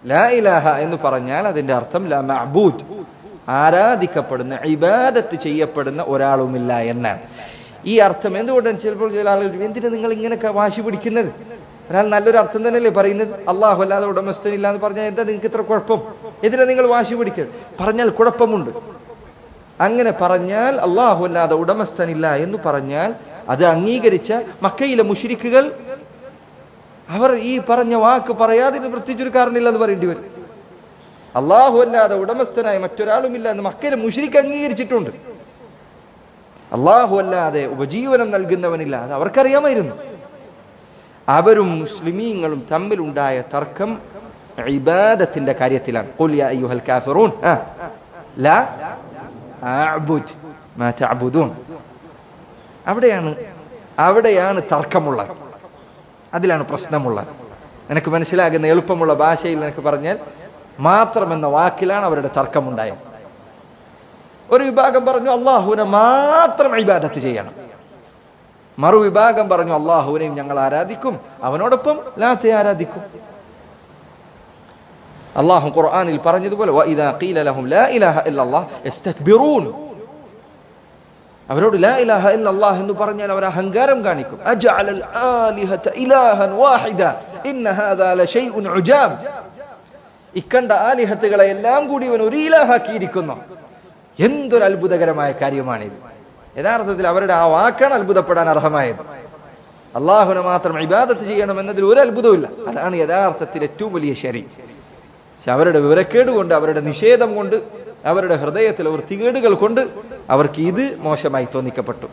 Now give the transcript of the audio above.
ലാ ഇലാഹ എന്ന് പറഞ്ഞാൽ അതിന്റെ അർത്ഥം ലാ മഅബൂദ്, ആരാധിക്കപ്പെടുന്ന ഇബാദത്ത് ചെയ്യപ്പെടുന്ന ഒരാളുമില്ല എന്നാണ്. ഈ അർത്ഥം എന്തുകൊണ്ടാണ് ചിലപ്പോൾ ചില ആളുകൾ എന്തിനാ നിങ്ങൾ ഇങ്ങനെയൊക്കെ വാശി പിടിക്കുന്നത്? ഒരാൾ നല്ലൊരു അർത്ഥം തന്നെയല്ലേ പറയുന്നത്. അള്ളാഹു അല്ലാതെ ഉടമസ്ഥനില്ല എന്ന് പറഞ്ഞാൽ എന്താ നിങ്ങൾക്ക് ഇത്ര കുഴപ്പം? എന്തിനാ നിങ്ങൾ വാശി പിടിക്കുന്നത്? പറഞ്ഞാൽ കുഴപ്പമുണ്ട്. അങ്ങനെ പറഞ്ഞാൽ അള്ളാഹു അല്ലാതെ ഉടമസ്ഥനില്ല എന്ന് പറഞ്ഞാൽ അത് അംഗീകരിച്ച മക്കയിലെ മുശ്രിക്കുകൾ അവർ ഈ പറഞ്ഞ വാക്ക് പറയാതെ പ്രത്യേകിച്ചൊരു കാരണമില്ല എന്ന് പറയേണ്ടി വരും. അള്ളാഹു അല്ലാതെ ഉടമസ്ഥനായ മറ്റൊരാളുമില്ല എന്ന് മക്കയിലെ മുശ്രിക്ക് അംഗീകരിച്ചിട്ടുണ്ട്. അള്ളാഹു അല്ലാതെ ഉപജീവനം നൽകുന്നവനില്ല, അത് അവർക്കറിയാമായിരുന്നു. അവരും മുസ്ലിമീങ്ങളും തമ്മിലുണ്ടായ തർക്കം ഇബാദത്തിന്റെ കാര്യത്തിലാണ്. ഖുൽ യാ അയ്യുഹൽ കാഫിറൂൻ ലാ അഅ്ബുദ് മാ തഅ്ബുദൂൻ. അവിടെയാണ് തർക്കമുള്ളത്, അതിലാണ് പ്രശ്നമുള്ളത്. നിനക്ക് മനസ്സിലാകുന്ന എളുപ്പമുള്ള ഭാഷയിൽ നിനക്ക് പറഞ്ഞാൽ മാത്രമെന്ന വാക്കിലാണ് അവരുടെ തർക്കമുണ്ടായത്. ഒരു വിഭാഗം പറഞ്ഞു അള്ളാഹുവിനെ മാത്രം ഇബാദത്ത് ചെയ്യണം, മറുവിഭാഗം പറഞ്ഞു അള്ളാഹുവിനെയും ഞങ്ങൾ ആരാധിക്കും, അവനോടൊപ്പം ലാത്തെ ആരാധിക്കും. അള്ളാഹു ഖുർആനിൽ പറഞ്ഞതുപോലെ വഇദാ ഖീല ലഹും ലാ ഇലാഹ ഇല്ലല്ലാഹ് യസ്തക്ബിറൂൻ, അവരോട് ലാ ഇലാഹ ഇല്ലല്ലാഹ് എന്ന് പറഞ്ഞാൽ അവർ അഹങ്കാരം കാണിക്കും. അജഅലൽ ആലിഹത ഇലാഹൻ വാഹിദ ഇന്ന ഹാദാ ലശൈഉൻ ഉജാബ്, ഇക്കണ്ട ആലിഹത്തുകളെ എല്ലാം കൂടി ഇവൻ ഒരു ഇലാഹാക്കിയിരിക്കുന്നു, എന്തൊരു അത്ഭുതകരമായ കാര്യമാണിത്. യഥാർത്ഥത്തിൽ അവരുടെ ആ വാക്കാണ് അത്ഭുതപ്പെടാൻ അർഹമായത്. അള്ളാഹുവിനെ മാത്രം ഇബാദത്ത് ചെയ്യണം എന്നതിൽ ഒരു അത്ഭുതമില്ല. അതാണ് യഥാർത്ഥത്തിൽ ഏറ്റവും വലിയ ശരി. പക്ഷെ അവരുടെ വിവരക്കേട് കൊണ്ട്, അവരുടെ നിഷേധം കൊണ്ട്, അവരുടെ ഹൃദയത്തിലെ വൃത്തികേടുകൾ കൊണ്ട് അവർക്ക് ഇത് മോശമായി തോന്നിക്കപ്പെട്ടു.